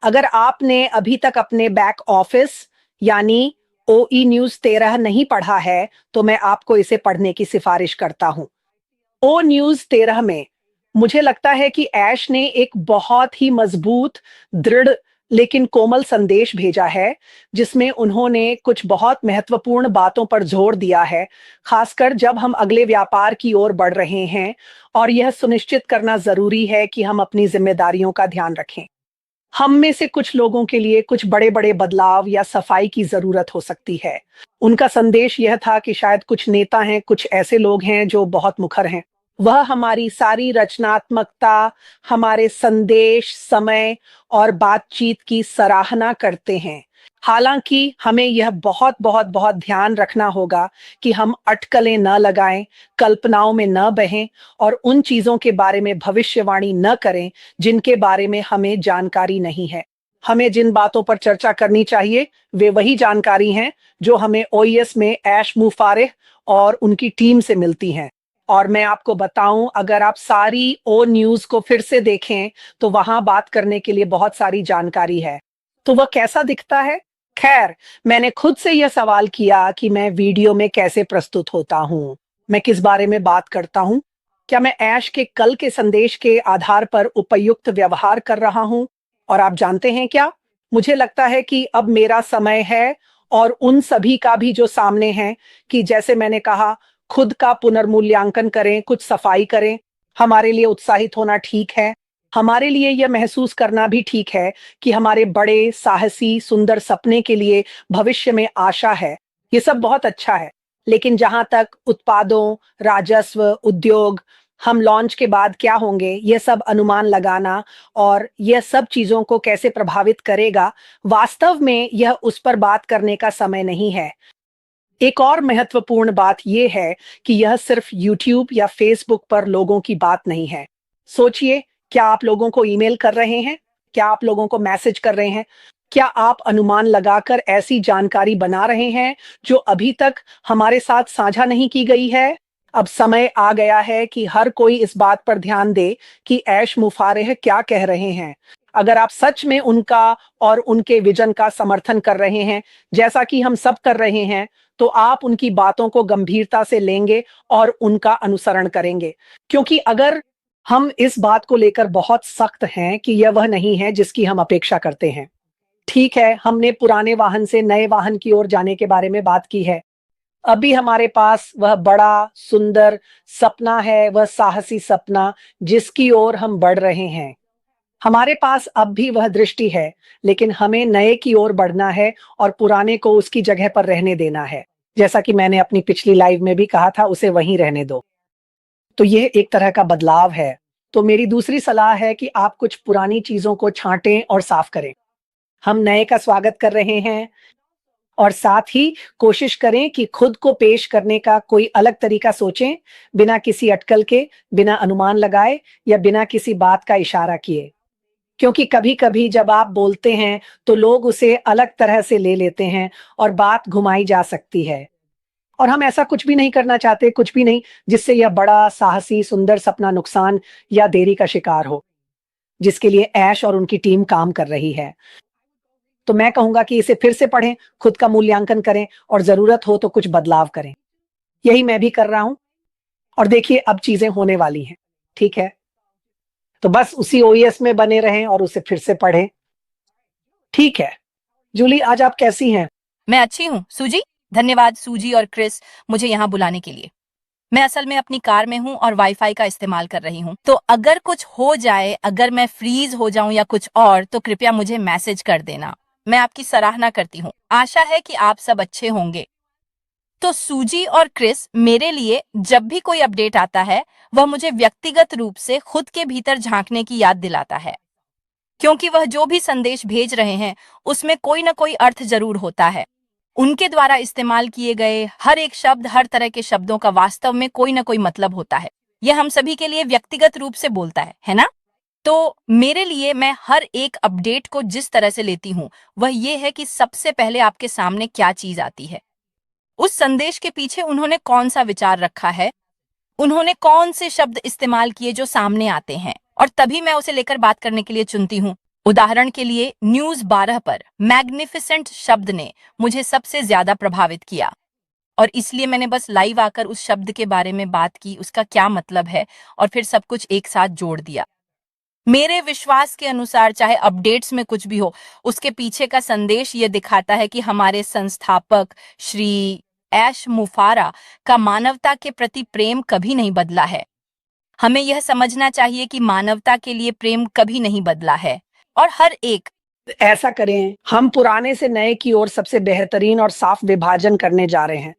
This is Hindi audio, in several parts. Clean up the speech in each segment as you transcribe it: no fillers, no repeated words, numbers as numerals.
अगर आपने अभी तक अपने बैक ऑफिस यानी ओई न्यूज़ 13 नहीं पढ़ा है, तो मैं आपको इसे पढ़ने की सिफारिश करता हूँ। ओ न्यूज़ 13 में मुझे लगता है कि ऐश ने एक बहुत ही मजबूत, दृढ़ लेकिन कोमल संदेश भेजा है, जिसमें उन्होंने कुछ बहुत महत्वपूर्ण बातों पर जोर दिया है, खासकर जब हम अगले व्यापार की ओर बढ़ रहे हैं और यह सुनिश्चित करना ज़रूरी है कि हम अपनी ज़िम्मेदारियों का ध्यान रखें। हम में से कुछ लोगों के लिए कुछ बड़े-बड़े बदलाव या सफाई की ज़रूरत हो सकती है। उनका संदेश यह था कि शायद कुछ नेता हैं, कुछ ऐसे लोग हैं जो बहुत मुखर हैं। वह हमारी सारी रचनात्मकता, हमारे संदेश, समय और बातचीत की सराहना करते हैं। हालाँकि हमें यह बहुत ध्यान रखना होगा कि हम अटकलें न लगाएँ, कल्पनाओं में न बहें और उन चीज़ों के बारे में भविष्यवाणी न करें जिनके बारे में हमें जानकारी नहीं है। हमें जिन बातों पर चर्चा करनी चाहिए, वे वही जानकारी हैं जो हमें ओईएस में ऐश मुफारिह और उनकी टीम से मिलती हैं। और मैं आपको बताऊं, अगर आप सारी ओ न्यूज़ को फिर से देखें, तो वहां बात करने के लिए बहुत सारी जानकारी है। तो वह कैसा दिखता है? खैर, मैंने खुद से यह सवाल किया कि मैं वीडियो में कैसे प्रस्तुत होता हूँ, मैं किस बारे में बात करता हूँ, क्या मैं ऐश के कल के संदेश के आधार पर उपयुक्त व्यवहार कर रहा हूँ? और आप जानते हैं क्या? मुझे लगता है कि अब मेरा समय है और उन सभी का भी जो सामने हैं कि जैसे मैंने कहा, खुद का पुनर्मूल्यांकन करें, कुछ सफाई करें। हमारे लिए उत्साहित होना ठीक है। हमारे लिए यह महसूस करना भी ठीक है कि हमारे बड़े, साहसी, सुंदर सपने के लिए भविष्य में आशा है। ये सब बहुत अच्छा है। लेकिन जहाँ तक उत्पादों, राजस्व, उद्योग, हम लॉन्च के बाद क्या होंगे, ये सब अनुमान लगाना और यह सब चीज़ों को कैसे प्रभावित करेगा, वास्तव में यह उस पर बात करने का समय नहीं है। एक और महत्वपूर्ण बात ये है कि यह सिर्फ यूट्यूब या फेसबुक पर लोगों की बात नहीं है। सोचिए, क्या आप लोगों को ईमेल कर रहे हैं? क्या आप लोगों को मैसेज कर रहे हैं? क्या आप अनुमान लगाकर ऐसी जानकारी बना रहे हैं जो अभी तक हमारे साथ साझा नहीं की गई है? अब समय आ गया है कि हर कोई इस बात पर ध्यान दे कि ऐश मुफारिह क्या कह रहे हैं। अगर आप सच में उनका और उनके विजन का समर्थन कर रहे हैं, जैसा कि हम सब कर रहे हैं, तो आप उनकी बातों को गंभीरता से लेंगे और उनका अनुसरण करेंगे। क्योंकि अगर हम इस बात को लेकर बहुत सख्त हैं कि यह वह नहीं है जिसकी हम अपेक्षा करते हैं। ठीक है, हमने पुराने वाहन से नए वाहन की ओर जाने के बारे में बात की है। अभी हमारे पास वह बड़ा, सुंदर सपना है, वह साहसी सपना जिसकी ओर हम बढ़ रहे हैं। हमारे पास अब भी वह दृष्टि है, लेकिन हमें नए की ओर बढ़ना है और पुराने को उसकी जगह पर रहने देना है। जैसा कि मैंने अपनी पिछली लाइव में भी कहा था, उसे वहीं रहने दो। तो ये एक तरह का बदलाव है। तो मेरी दूसरी सलाह है कि आप कुछ पुरानी चीज़ों को छाँटें और साफ करें। हम नए का स्वागत कर रहे हैं और साथ ही कोशिश करें कि खुद को पेश करने का कोई अलग तरीका सोचें, बिना किसी अटकल के, बिना अनुमान लगाए या बिना किसी बात का इशारा किए। क्योंकि कभी-कभी जब आप बोलते हैं, तो लोग उसे अलग तरह से ले लेते हैं और बात घुमाई जा सकती है। और हम ऐसा कुछ भी नहीं करना चाहते, कुछ भी नहीं, जिससे यह बड़ा, साहसी, सुंदर सपना नुकसान या देरी का शिकार हो, जिसके लिए ऐश और उनकी टीम काम कर रही है। तो मैं कहूँगा कि इसे फिर से पढ़ें, खुद का मूल्यांकन करें और ज़रूरत हो तो कुछ बदलाव करें। यही मैं भी कर रहा हूँ और देखिए अब चीज़ें होने वाली हैं, ठीक है? तो बस उसी ओईएस में बने रहें और उसे फिर से पढ़ें। ठीक है। जूली, आज आप कैसी हैं? मैं अच्छी हूँ सूजी। धन्यवाद सूजी और क्रिस, मुझे यहाँ बुलाने के लिए। मैं असल में अपनी कार में हूँ और वाईफाई का इस्तेमाल कर रही हूँ, तो अगर कुछ हो जाए, अगर मैं फ्रीज हो जाऊं या कुछ और, तो कृपया मुझे मैसेज कर देना। मैं आपकी सराहना करती हूँ। आशा है कि आप सब अच्छे होंगे। तो सूजी और क्रिस, मेरे लिए जब भी कोई अपडेट आता है, वह मुझे व्यक्तिगत रूप से खुद के भीतर झांकने की याद दिलाता है, क्योंकि वह जो भी संदेश भेज रहे हैं, उसमें कोई न कोई अर्थ जरूर होता है। उनके द्वारा इस्तेमाल किए गए हर एक शब्द, हर तरह के शब्दों का वास्तव में कोई न कोई मतलब होता है। यह हम सभी के लिए व्यक्तिगत रूप से बोलता है ना? तो मेरे लिए, मैं हर एक अपडेट को जिस तरह से लेती हूँ, वह ये है कि सबसे पहले आपके सामने क्या चीज आती है। उस संदेश के पीछे उन्होंने कौन सा विचार रखा है, उन्होंने कौन से शब्द इस्तेमाल किए जो सामने आते हैं, और तभी मैं उसे लेकर बात करने के लिए चुनती हूँ। उदाहरण के लिए न्यूज 12 पर मैग्निफिसेंट शब्द ने मुझे सबसे ज्यादा प्रभावित किया, और इसलिए मैंने बस लाइव आकर उस शब्द के बारे में बात की, उसका क्या मतलब है, और फिर सब कुछ एक साथ जोड़ दिया। मेरे विश्वास के अनुसार चाहे अपडेट्स में कुछ भी हो, उसके पीछे का संदेश ये दिखाता है कि हमारे संस्थापक श्री ऐश मुफारा का मानवता के प्रति प्रेम कभी नहीं बदला है। हमें यह समझना चाहिए कि मानवता के लिए प्रेम कभी नहीं बदला है, और हर एक ऐसा करें, हम पुराने से नए की ओर सबसे बेहतरीन और साफ विभाजन करने जा रहे हैं।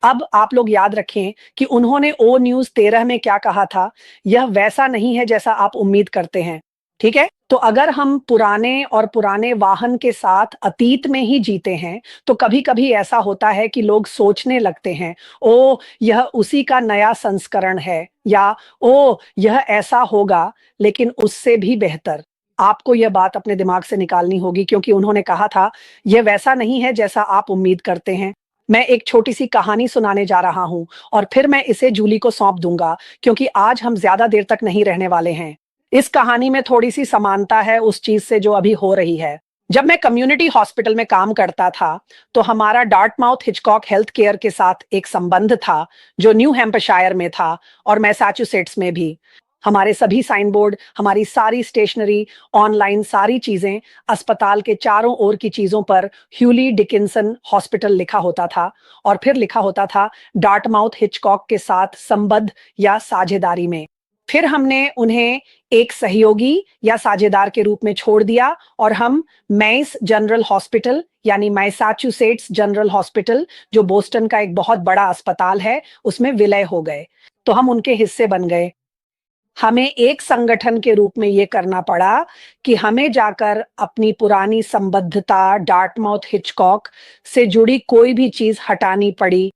अब आप लोग याद रखें कि उन्होंने ओ न्यूज़ 13 में क्या कहा था, यह वैसा नहीं है जैसा आप उम्मीद करते हैं, ठीक है? तो अगर हम पुराने वाहन के साथ अतीत में ही जीते हैं, तो कभी-कभी ऐसा होता है कि लोग सोचने लगते हैं, ओह! यह उसी का नया संस्करण है, या ओह! यह ऐसा होगा, लेकिन उससे भी बेहतर। आपको यह बात अपने दिमाग से निकालनी होगी, क्योंकि उन्होंने कहा था, यह वैसा नहीं है जैसा आप उम्मीद करते हैं। मैं एक छोटी-सी कहानी सुनाने जा रहा हूँ और फिर मैं इसे जूली को सौंप दूँगा, क्योंकि आज हम ज़्यादा देर तक नहीं रहने वाले हैं। इस कहानी में थोड़ी-सी समानता है उस चीज़ से जो अभी हो रही है। जब मैं कम्युनिटी हॉस्पिटल में काम करता था, तो हमारा डार्टमाउथ हिचकॉक हेल्थ केयर के साथ एक संबंध था, जो न्यू हैम्पशायर में था और मैसाचुसेट्स में भी। हमारे सभी साइन बोर्ड, हमारी सारी स्टेशनरी, ऑनलाइन सारी चीज़ें, अस्पताल के चारों ओर की चीज़ों पर ह्यूली डिकिंसन हॉस्पिटल लिखा होता था, और फिर लिखा होता था डार्टमाउथ हिचकॉक के साथ संबद्ध या साझेदारी में। फिर हमने उन्हें एक सहयोगी या साझेदार के रूप में छोड़ दिया और हम मैस जनरल हॉस्पिटल, यानी मैसाचुसेट्स जनरल हॉस्पिटल, जो बोस्टन का एक बहुत बड़ा अस्पताल है, उसमें विलय हो गए। तो हम उनके हिस्से बन गए। हमें एक संगठन के रूप में ये करना पड़ा कि हमें जाकर अपनी पुरानी संबद्धता डार्टमाउथ हिचकॉक से जुड़ी कोई भी चीज़ हटानी पड़ी।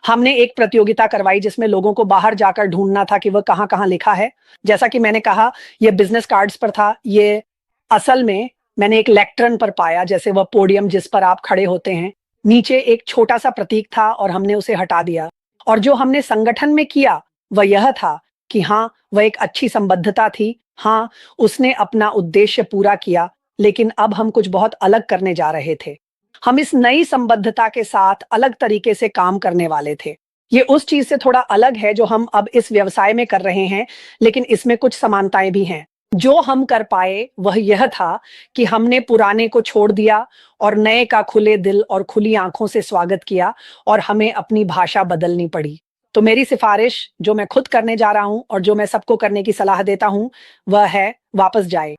हमने एक प्रतियोगिता करवाई जिसमें लोगों को बाहर जाकर ढूँढना था कि वह कहाँ-कहाँ लिखा है। जैसा कि मैंने कहा, ये बिज़नेस कार्ड्स पर था, ये असल में मैंने एक लेक्ट्रन पर पाया, जैसे वह पोडियम जिस पर आप खड़े होते हैं। नीचे एक छोटा-सा प्रतीक था और हमने उसे हटा दिया। और जो हमने संगठन में किया, वह यह था कि हाँ, वह एक अच्छी संबद्धता थी। हाँ, उसने अपना उद्देश्य पूरा किया, लेकिन अब हम कुछ बहुत अलग करने जा रहे थे। हम इस नई संबद्धता के साथ अलग तरीके से काम करने वाले थे। ये उस चीज़ से थोड़ा अलग है जो हम अब इस व्यवसाय में कर रहे हैं, लेकिन इसमें कुछ समानताएँ भी हैं। जो हम कर पाए वह यह था कि हमने पुराने को छोड़ दिया और नए का खुले दिल और खुली आँखों से स्वागत किया, और हमें अपनी भाषा बदलनी पड़ी। तो मेरी सिफ़ारिश जो मैं खुद करने जा रहा हूँ और जो मैं सबको करने की सलाह देता हूँ, वह है वापस जाएँ।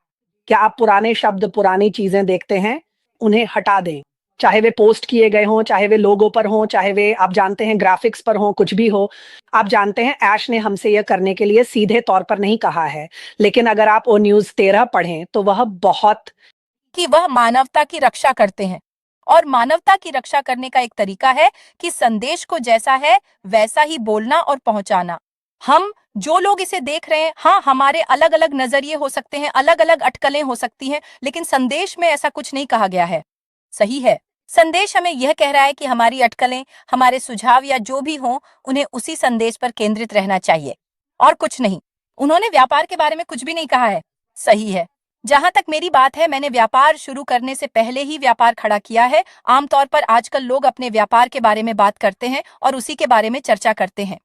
क्या आप पुराने शब्द, पुरानी चीज़ें देखते हैं? उन्हें हटा दें। चाहे वे पोस्ट किए गए हों, चाहे वे लोगो पर हों, चाहे वे आप जानते हैं ग्राफ़िक्स पर हों, कुछ भी हो। आप जानते हैं ऐश ने हमसे यह करने के लिए सीधे तौर पर नहीं कहा है, लेकिन अगर आप वो न्यूज़ 13 पढ़ें, तो वह बहुत कि वह मानवता की रक्षा करते हैं, और मानवता की रक्षा करने का एक तरीका है कि संदेश को जैसा है वैसा ही बोलना और पहुंचाना। हम जो लोग इसे देख रहे हैं, हाँ, हमारे अलग अलग नजरिए हो सकते हैं, अलग अलग अटकलें हो सकती हैं, लेकिन संदेश में ऐसा कुछ नहीं कहा गया है। सही है, संदेश हमें यह कह रहा है कि हमारी अटकलें, हमारे सुझाव या जो भी हों, उन्हें उसी संदेश पर केंद्रित रहना चाहिए, और कुछ नहीं। उन्होंने व्यापार के बारे में कुछ भी नहीं कहा है। सही है, जहां तक मेरी बात है, मैंने व्यापार शुरू करने से पहले ही व्यापार खड़ा किया है। आमतौर पर आजकल लोग अपने व्यापार के बारे में बात करते हैं और उसी के बारे में चर्चा करते हैं,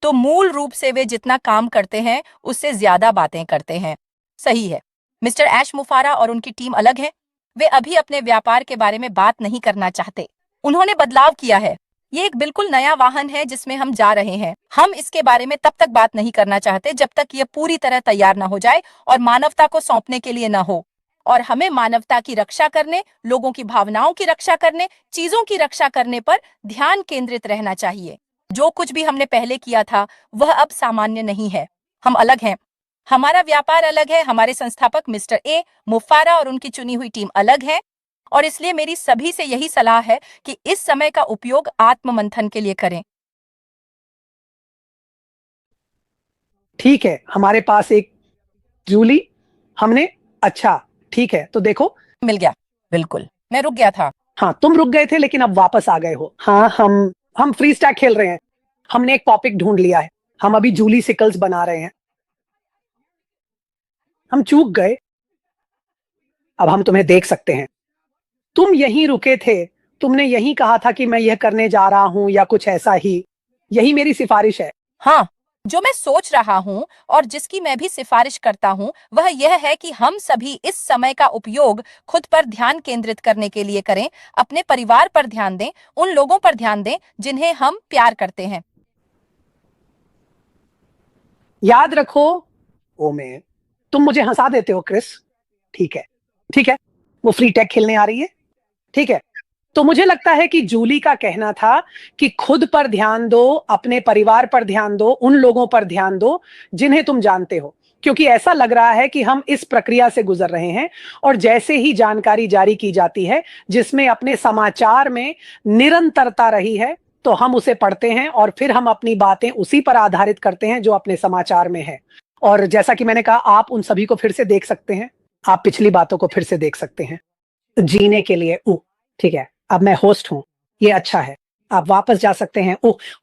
तो मूल रूप से वे जितना काम करते हैं उससे ज्यादा बातें करते हैं। सही है, मिस्टर ऐश मुफारा और उनकी टीम अलग है। वे अभी अपने व्यापार के बारे में बात नहीं करना चाहते। उन्होंने बदलाव किया है। ये एक बिल्कुल नया वाहन है जिसमें हम जा रहे हैं। हम इसके बारे में तब तक बात नहीं करना चाहते जब तक यह पूरी तरह तैयार ना हो जाए और मानवता को सौंपने के लिए ना हो। और हमें मानवता की रक्षा करने, लोगों की भावनाओं की रक्षा करने, चीजों की रक्षा करने पर ध्यान केंद्रित रहना चाहिए। जो कुछ भी हमने पहले किया था वह अब सामान्य नहीं है। हम अलग हैं। हमारा व्यापार अलग है, हमारे संस्थापक मिस्टर ए मुफारा और उनकी चुनी हुई टीम अलग है, और इसलिए मेरी सभी से यही सलाह है कि इस समय का उपयोग आत्म मंथन के लिए करें। ठीक है, हमारे पास एक जूली, हमने अच्छा, ठीक है, तो देखो, मिल गया। बिल्कुल, मैं रुक गया था। हाँ, तुम रुक गए थे लेकिन अब वापस आ गए हो। हाँ, हम फ्री स्टैक खेल रहे हैं। हमने एक टॉपिक ढूँढ लिया है। हम अभी जूली सिकल्स बना रहे हैं। हम चूक गए। अब हम तुम्हें देख सकते हैं। तुम यहीं रुके थे, तुमने यहीं कहा था कि मैं यह करने जा रहा हूं या कुछ ऐसा ही। यही मेरी सिफारिश है। हाँ, जो मैं सोच रहा हूँ और जिसकी मैं भी सिफारिश करता हूँ वह यह है कि हम सभी इस समय का उपयोग खुद पर ध्यान केंद्रित करने के लिए करें, अपने परिवार पर ध्यान दें, उन लोगों पर ध्यान दें जिन्हें हम प्यार करते हैं। याद रखो, ओ मैं तुम मुझे हंसा देते हो क्रिस। ठीक है, ठीक है। वो फ्री टैग खेलने आ रही है। ठीक है। तो मुझे लगता है कि जूली का कहना था कि खुद पर ध्यान दो, अपने परिवार पर ध्यान दो, उन लोगों पर ध्यान दो जिन्हें तुम जानते हो, क्योंकि ऐसा लग रहा है कि हम इस प्रक्रिया से गुजर रहे हैं। और जैसे ही जानकारी जारी की जाती है जिसमें अपने समाचार में निरंतरता रही है, तो हम उसे पढ़ते हैं और फिर हम अपनी बातें उसी पर आधारित करते हैं जो अपने समाचार में है। और जैसा कि मैंने कहा, आप उन सभी को फिर से देख सकते हैं, आप पिछली बातों को फिर से देख सकते हैं। जीने के लिए ठीक है, अब मैं होस्ट हूँ, ये अच्छा है। आप वापस जा सकते हैं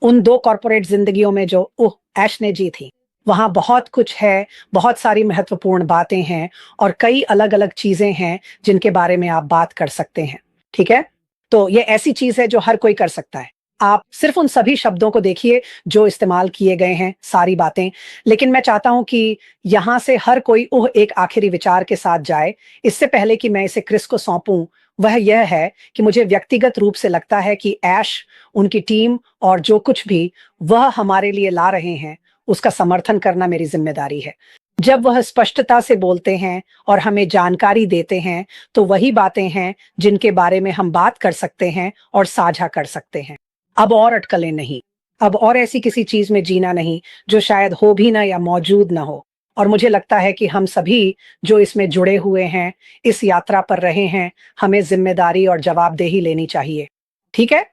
उन 2 कॉर्पोरेट ज़िंदगियों में जो ऐश ने जी थी। वहाँ बहुत कुछ है, बहुत सारी महत्वपूर्ण बातें हैं और कई अलग-अलग चीज़ें हैं जिनके बारे में आप बात कर सकते हैं, ठीक है? तो ये ऐसी चीज़ है जो हर कोई कर सकता है। आप सिर्फ़ उन सभी शब्दों को देखिए जो इस्तेमाल किए गए हैं, सारी बातें। लेकिन मैं चाहता हूँ कि यहाँ से हर कोई एक आखिरी विचार के साथ जाए। इससे पहले कि मैं इसे क्रिस को सौंपूँ, वह यह है कि मुझे व्यक्तिगत रूप से लगता है कि ऐश, उनकी टीम और जो कुछ भी वह हमारे लिए ला रहे हैं, उसका समर्थन करना मेरी ज़िम्मेदारी है। जब वह स्पष्टता से बोलते हैं और हमें जानकारी देते हैं, तो वही बातें हैं जिनके बारे में हम बात कर सकते हैं और साझा कर सकते हैं। अब और अटकलें नहीं, अब और ऐसी किसी चीज़ में जीना नहीं, जो शायद हो भी ना या मौजूद ना हो। और मुझे लगता है कि हम सभी जो इसमें जुड़े हुए हैं, इस यात्रा पर रहे हैं, हमें ज़िम्मेदारी और जवाबदेही लेनी चाहिए। ठीक है?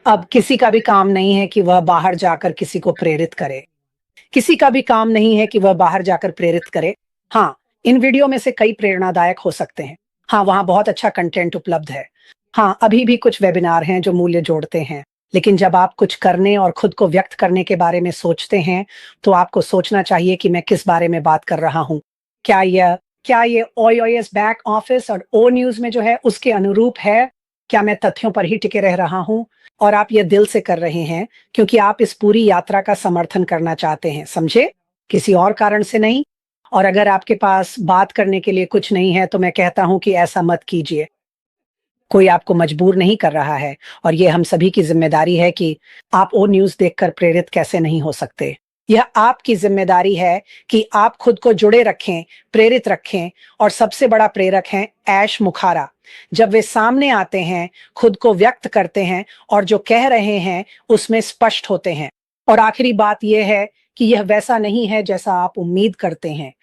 अब किसी का भी काम नहीं है कि वह बाहर जाकर किसी को प्रेरित करे। किसी का भी काम नहीं है कि वह बाहर जाकर प्रेरित करे। हाँ, इन वीडियो में से कई प्रेरणादायक हो सकते हैं। हाँ, वहाँ बहुत अच्छा कंटेंट उपलब्ध है। हाँ, अभी भी कुछ वेबिनार हैं जो मूल्य जोड़ते हैं। लेकिन जब आप कुछ करने और खुद को व्यक्त करने के बारे में सोचते हैं, तो आपको सोचना चाहिए कि मैं किस बारे में बात कर रहा हूँ। क्या ये ओएस बैक ऑफिस और ओ न्यूज़ में जो है उसके अनुरूप है? क्या मैं तथ्यों पर ही टिके रह रहा हूँ? और आप ये दिल से कर रहे हैं क्योंकि आप इस पूरी यात्रा का समर्थन करना चाहते हैं, समझे? किसी और कारण से नहीं। और अगर आपके पास बात करने के लिए कुछ नहीं है, तो मैं कहता हूँ कि ऐसा मत कीजिए। कोई आपको मजबूर नहीं कर रहा है और ये हम सभी की ज़िम्मेदारी है कि आप वो न्यूज़ देखकर प्रेरित कैसे नहीं हो सकते। यह आपकी ज़िम्मेदारी है कि आप खुद को जुड़े रखें, प्रेरित रखें और सबसे बड़ा प्रेरक हैं ऐश मुखारा। जब वे सामने आते हैं, खुद को व्यक्त करते हैं और जो कह रहे हैं, उसमें स्पष्ट होते हैं। और आखिरी बात ये है कि यह वैसा नहीं है जैसा आप उम्मीद करते हैं।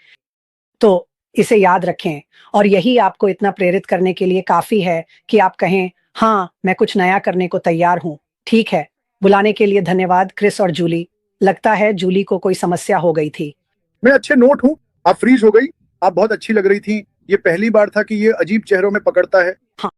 तो इसे याद रखें और यही आपको इतना प्रेरित करने के लिए काफ़ी है कि आप कहें, "हाँ, मैं कुछ नया करने को तैयार हूँ।" ठीक है, बुलाने के लिए धन्यवाद क्रिस और जूली। लगता है जूली को कोई समस्या हो गई थी। मैं अच्छे नोट हूँ। आप फ्रीज हो गई। आप बहुत अच्छी लग रही थी। ये पहली बार था कि ये अजीब चेहरों में पकड़ता है। हाँ।